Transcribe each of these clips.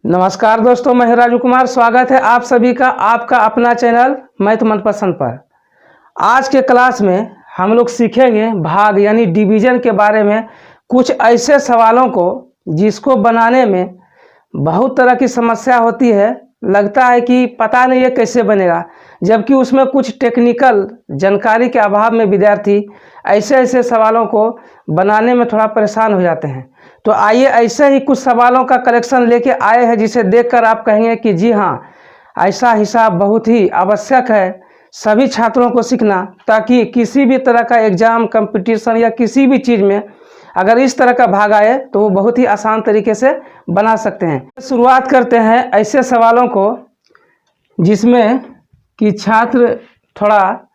नमस्कार दोस्तों, मैं राजू कुमार। स्वागत है आप सभी का आपका अपना चैनल मैथ मनपसंद पर। आज के क्लास में हम लोग सीखेंगे भाग यानी डिवीजन के बारे में, कुछ ऐसे सवालों को जिसको बनाने में बहुत तरह की समस्या होती है। लगता है कि पता नहीं ये कैसे बनेगा, जबकि उसमें कुछ टेक्निकल जानकारी के अभाव में विद्यार्थी ऐसे सवालों को बनाने में थोड़ा परेशान हो जाते हैं। तो आइए ऐसे ही कुछ सवालों का कलेक्शन लेके आए हैं, जिसे देखकर आप कहेंगे कि जी हाँ, ऐसा हिसाब बहुत ही आवश्यक है सभी छात्रों को सीखना, ताकि किसी भी तरह का एग्जाम, कंपटीशन या किसी भी चीज़ में अगर इस तरह का भाग आए तो वो बहुत ही आसान तरीके से बना सकते हैं। शुरुआत करते हैं ऐसे सवालों को जिसमें कि छात्र थोड़ा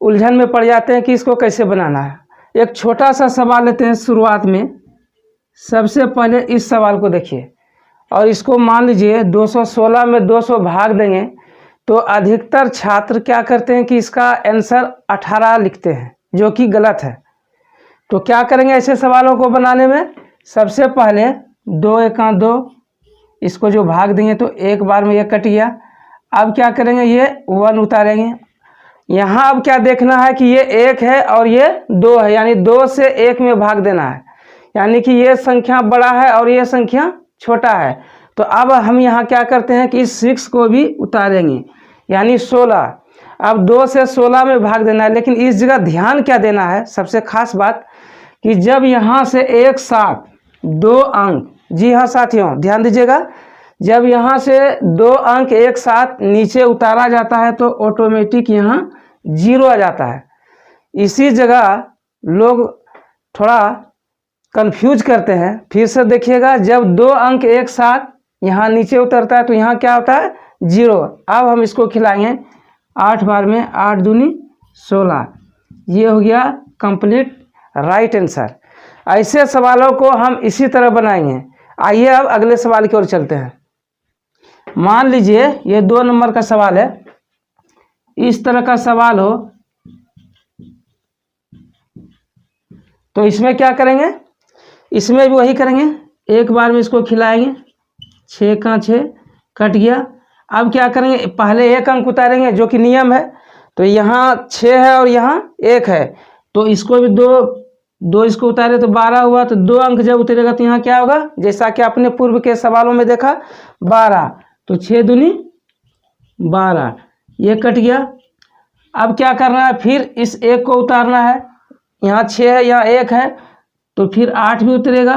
उलझन में पड़ जाते हैं कि इसको कैसे बनाना है। एक छोटा सा सवाल लेते हैं शुरुआत में। सबसे पहले इस सवाल को देखिए, और इसको मान लीजिए 216 में 200 भाग देंगे तो अधिकतर छात्र क्या करते हैं कि इसका आंसर 18 लिखते हैं, जो कि गलत है। तो क्या करेंगे ऐसे सवालों को बनाने में? सबसे पहले 2 एका 2, इसको जो भाग देंगे तो एक बार में ये कट गया। अब क्या करेंगे, ये 1 उतारेंगे। यहाँ अब क्या देखना है कि ये 1 है और ये 2 है, यानी 2 से 1 में भाग देना है, यानी कि ये संख्या बड़ा है और ये संख्या छोटा है। तो अब हम यहाँ क्या करते हैं कि इस 6 को भी उतारेंगे, यानी 16। अब 2 से 16 में भाग देना है, लेकिन इस जगह ध्यान क्या देना है, सबसे खास बात कि जब यहाँ से एक साथ 2 अंक, जी हाँ साथियों ध्यान दीजिएगा, जब यहाँ से 2 अंक एक साथ नीचे उतारा जाता है तो ऑटोमेटिक यहाँ 0 आ जाता है। इसी जगह लोग थोड़ा कंफ्यूज करते हैं। फिर से देखिएगा, जब 2 अंक एक साथ यहाँ नीचे उतरता है तो यहाँ क्या होता है, 0। अब हम इसको खिलाएंगे 8 बार में 8 दूनी 16। ये हो गया कंप्लीट राइट आंसर। ऐसे सवालों को हम इसी तरह बनाएंगे। आइए अब अगले सवाल की ओर चलते हैं। मान लीजिए ये 2 नंबर का सवाल है। इस तरह का सवाल हो तो इसमें क्या करेंगे, इसमें भी वही करेंगे, एक बार में इसको खिलाएंगे। 6 का 6 कट गया। अब क्या करेंगे, पहले 1 अंक उतारेंगे जो कि नियम है। तो यहाँ 6 है और यहाँ 1 है, तो इसको भी 2 इसको उतारे तो 12 हुआ। तो 2 अंक जब उतरेगा तो यहाँ क्या होगा, जैसा कि आपने पूर्व के सवालों में देखा 12। तो 6 दूनी 12, ये कट गया। अब क्या करना है, फिर इस 1 को उतारना है। यहाँ 6 है, यहाँ 1 है, तो फिर 8 भी उतरेगा।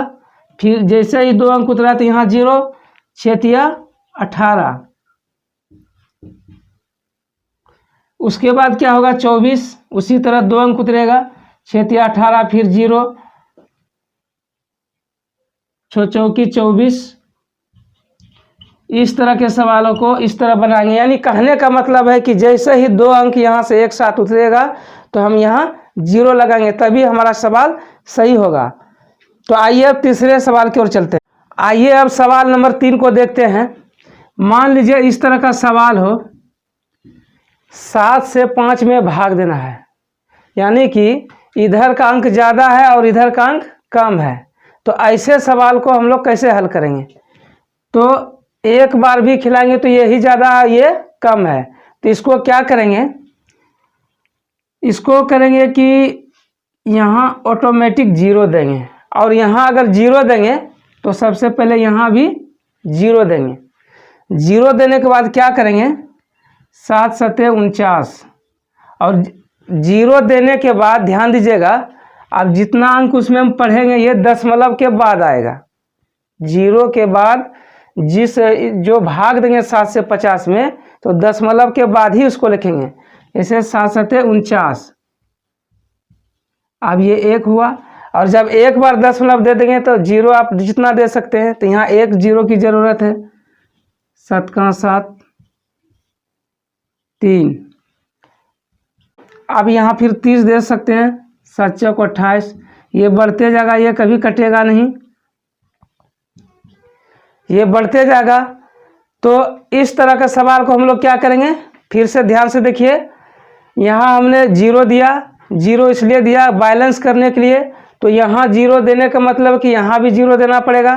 फिर जैसे ही 2 अंक उतरा तो यहाँ 0, 6 18। उसके बाद क्या होगा, 24। उसी तरह 2 अंक उतरेगा, 6 18, फिर 0, 6 चौकी 24। इस तरह के सवालों को इस तरह बनाएंगे। यानी कहने का मतलब है कि जैसे ही 2 अंक यहाँ से एक साथ उतरेगा तो हम यहाँ 0 लगाएंगे, तभी हमारा सवाल सही होगा। तो आइए अब तीसरे सवाल की ओर चलते हैं। आइए अब सवाल नंबर 3 को देखते हैं। मान लीजिए इस तरह का सवाल हो, 7 से 5 में भाग देना है, यानी कि इधर का अंक ज़्यादा है और इधर का अंक कम है। तो ऐसे सवाल को हम लोग कैसे हल करेंगे? तो एक बार भी खिलाएंगे तो ये ही ज़्यादा है, ये कम है। तो इसको क्या करेंगे, इसको करेंगे कि यहाँ ऑटोमेटिक 0 देंगे, और यहाँ अगर 0 देंगे तो सबसे पहले यहाँ भी 0 देंगे। 0 देने के बाद क्या करेंगे, 7 7 49, और 0 देने के बाद ध्यान दीजिएगा, अब जितना अंक उसमें हम पढ़ेंगे ये दशमलव के बाद आएगा। 0 के बाद जो भाग देंगे 7 से 50 में, तो दशमलव के बाद ही उसको लिखेंगे। ऐसे 7 7 49। अब ये 1 हुआ, और जब एक बार दशमलव दे देंगे तो 0 आप जितना दे सकते हैं। तो यहाँ 1 0 की ज़रूरत है। 7 का 7 3। अब यहाँ फिर 30 दे सकते हैं। 7 चौक 28। ये बढ़ते जाएगा, ये कभी कटेगा नहीं, ये बढ़ते जाएगा। तो इस तरह का सवाल को हम लोग क्या करेंगे, फिर से ध्यान से देखिए। यहाँ हमने 0 दिया, 0 इसलिए दिया बैलेंस करने के लिए। तो यहाँ 0 देने का मतलब कि यहाँ भी 0 देना पड़ेगा,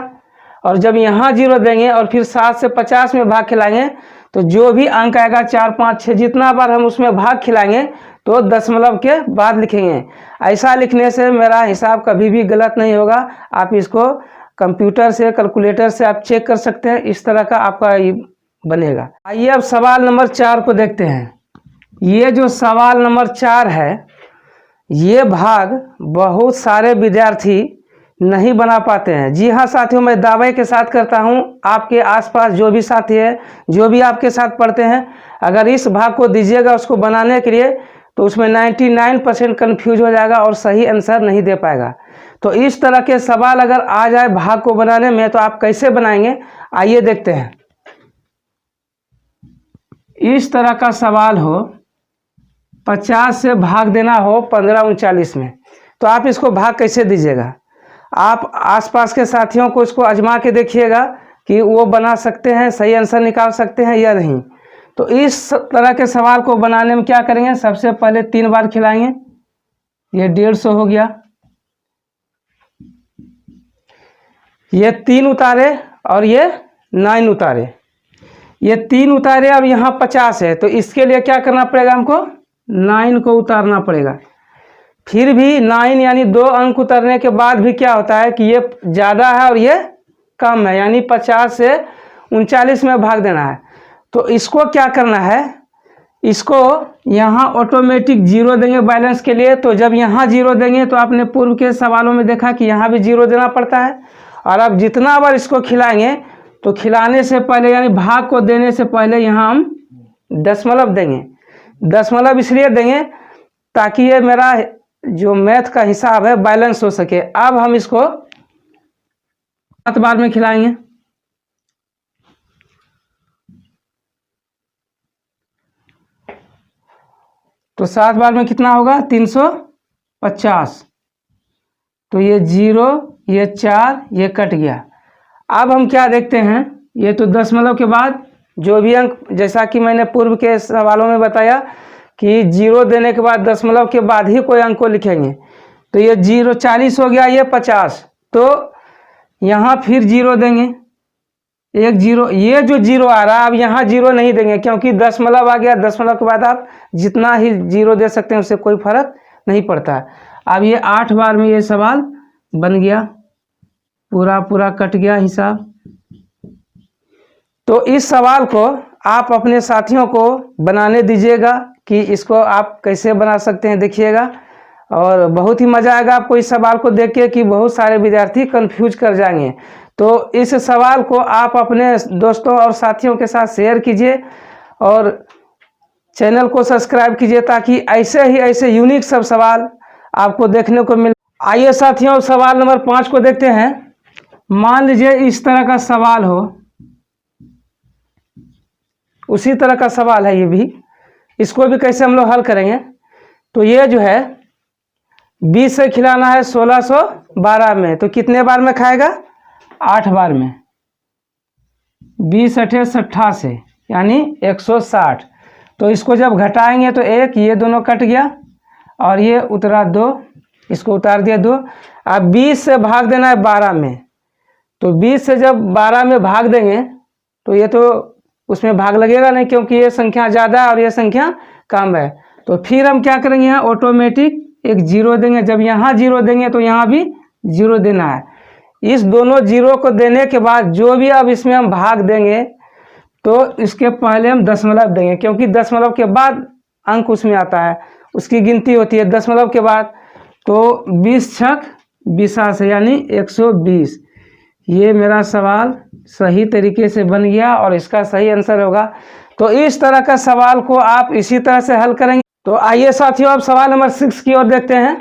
और जब यहाँ 0 देंगे और फिर 7 से 50 में भाग खिलाएंगे तो जो भी अंक आएगा 4, 5, 6 जितना बार हम उसमें भाग खिलाएंगे तो दशमलव के बाद लिखेंगे। ऐसा लिखने से मेरा हिसाब कभी भी गलत नहीं होगा। आप इसको कंप्यूटर से, कैलकुलेटर से आप चेक कर सकते हैं, इस तरह का आपका ये बनेगा। आइए अब सवाल नंबर 4 को देखते हैं। ये जो सवाल नंबर 4 है, ये भाग बहुत सारे विद्यार्थी नहीं बना पाते हैं। जी हाँ साथियों, मैं दावे के साथ करता हूँ, आपके आसपास जो भी साथी है, जो भी आपके साथ पढ़ते हैं, अगर इस भाग को दीजिएगा उसको बनाने के लिए तो उसमें 99% कन्फ्यूज हो जाएगा और सही आंसर नहीं दे पाएगा। तो इस तरह के सवाल अगर आ जाए भाग को बनाने में तो आप कैसे बनाएंगे, आइए देखते हैं। इस तरह का सवाल हो, 50 से भाग देना हो 1539 में, तो आप इसको भाग कैसे दीजिएगा। आप आसपास के साथियों को इसको आजमा के देखिएगा कि वो बना सकते हैं, सही आंसर निकाल सकते हैं या नहीं। तो इस तरह के सवाल को बनाने में क्या करेंगे, सबसे पहले 3 बार खिलाएंगे। ये 150 हो गया, ये 3 उतारे और ये 9 उतारे, ये 3 उतारे। अब यहाँ 50 है तो इसके लिए क्या करना पड़ेगा, हमको 9 को उतारना पड़ेगा। फिर भी 9 यानी 2 अंक उतरने के बाद भी क्या होता है कि ये ज़्यादा है और ये कम है, यानी 50 से 39 में भाग देना है। तो इसको क्या करना है, इसको यहाँ ऑटोमेटिक 0 देंगे बैलेंस के लिए। तो जब यहाँ 0 देंगे तो आपने पूर्व के सवालों में देखा कि यहाँ भी 0 देना पड़ता है। और अब जितना बार इसको खिलाएंगे तो खिलाने से पहले यानी भाग को देने से पहले यहाँ हम दशमलव देंगे। दशमलव इसलिए देंगे ताकि ये मेरा जो मैथ का हिसाब है बैलेंस हो सके। अब हम इसको 7 बार में खिलाएंगे। तो 7 बार में कितना होगा, 350। तो ये 0, ये 4, ये कट गया। अब हम क्या देखते हैं, ये तो दशमलव के बाद जो भी अंक, जैसा कि मैंने पूर्व के सवालों में बताया कि 0 देने के बाद दशमलव के बाद ही कोई अंक को लिखेंगे। तो ये 0 40 हो गया, ये 50। तो यहाँ फिर 0 देंगे, एक 0। ये जो 0 आ रहा है अब यहाँ 0 नहीं देंगे क्योंकि दशमलव आ गया। दशमलव के बाद आप जितना ही 0 दे सकते हैं उससे कोई फर्क नहीं पड़ता है। अब ये 8 बार में ये सवाल बन गया, पूरा कट गया हिसाब। तो इस सवाल को आप अपने साथियों को बनाने दीजिएगा कि इसको आप कैसे बना सकते हैं, देखिएगा। और बहुत ही मज़ा आएगा आपको इस सवाल को देख के कि बहुत सारे विद्यार्थी कंफ्यूज कर जाएंगे। तो इस सवाल को आप अपने दोस्तों और साथियों के साथ शेयर कीजिए और चैनल को सब्सक्राइब कीजिए ताकि ऐसे यूनिक सब सवाल आपको देखने को मिले। आइए साथियों, सवाल नंबर 5 को देखते हैं। मान लीजिए इस तरह का सवाल हो, उसी तरह का सवाल है ये भी। इसको भी कैसे हम लोग हल करेंगे, तो ये जो है 20 से खिलाना है 1612 में, तो कितने बार में खाएगा, 8 बार में। 20 8 88 यानी 160। तो इसको जब घटाएंगे तो 1, ये दोनों कट गया और ये उतरा 2, इसको उतार दिया 2। अब 20 से भाग देना है 12 में। तो 20 से जब 12 में भाग देंगे तो ये तो उसमें भाग लगेगा नहीं क्योंकि ये संख्या ज़्यादा है और ये संख्या कम है। तो फिर हम क्या करेंगे, यहाँ ऑटोमेटिक एक 0 देंगे। जब यहाँ 0 देंगे तो यहाँ भी 0 देना है। इस दोनों 0 को देने के बाद जो भी अब इसमें हम भाग देंगे तो इसके पहले हम दशमलव देंगे क्योंकि दशमलव के बाद अंक उसमें आता है, उसकी गिनती होती है दशमलव के बाद। तो 20 छक 20 यानी 120। ये मेरा सवाल सही तरीके से बन गया और इसका सही आंसर होगा। तो इस तरह का सवाल को आप इसी तरह से हल करेंगे। तो आइए साथियों, अब सवाल नंबर 6 की ओर देखते हैं।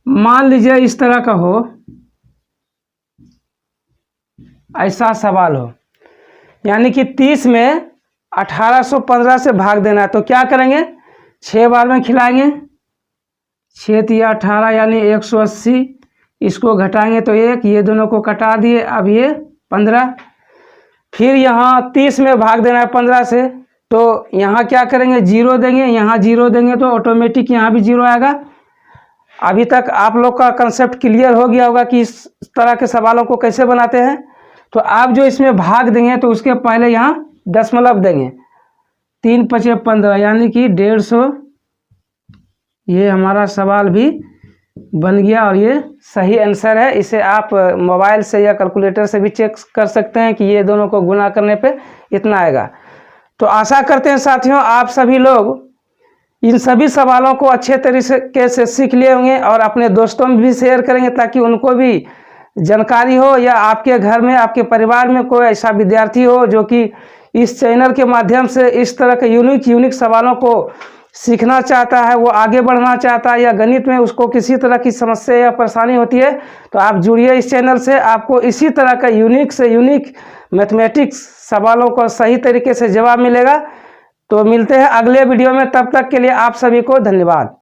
मान लीजिए इस तरह का हो, ऐसा सवाल हो, यानी कि 30 में 1815 से भाग देना है। तो क्या करेंगे, 6 बार में खिलाएंगे। 6 या 18 यानी 180। इसको घटाएंगे तो 1, ये दोनों को कटा दिए, अब ये 15। फिर यहाँ 30 में भाग देना है 15 से। तो यहाँ क्या करेंगे, 0 देंगे। यहाँ 0 देंगे तो ऑटोमेटिक यहाँ भी 0 आएगा। अभी तक आप लोग का कंसेप्ट क्लियर हो गया होगा कि इस तरह के सवालों को कैसे बनाते हैं। तो आप जो इसमें भाग देंगे तो उसके पहले यहाँ दशमलव देंगे। 3 × 5 = 15 यानी कि 150। ये हमारा सवाल भी बन गया और ये सही आंसर है। इसे आप मोबाइल से या कैलकुलेटर से भी चेक कर सकते हैं कि ये दोनों को गुना करने पे इतना आएगा। तो आशा करते हैं साथियों आप सभी लोग इन सभी सवालों को अच्छे तरीके से सीख लिए होंगे और अपने दोस्तों में भी शेयर करेंगे ताकि उनको भी जानकारी हो, या आपके घर में आपके परिवार में कोई ऐसा विद्यार्थी हो जो कि इस चैनल के माध्यम से इस तरह के यूनिक सवालों को सीखना चाहता है, वो आगे बढ़ना चाहता है, या गणित में उसको किसी तरह की समस्या या परेशानी होती है, तो आप जुड़िए इस चैनल से। आपको इसी तरह का यूनिक से यूनिक मैथमेटिक्स सवालों को सही तरीके से जवाब मिलेगा। तो मिलते हैं अगले वीडियो में, तब तक के लिए आप सभी को धन्यवाद।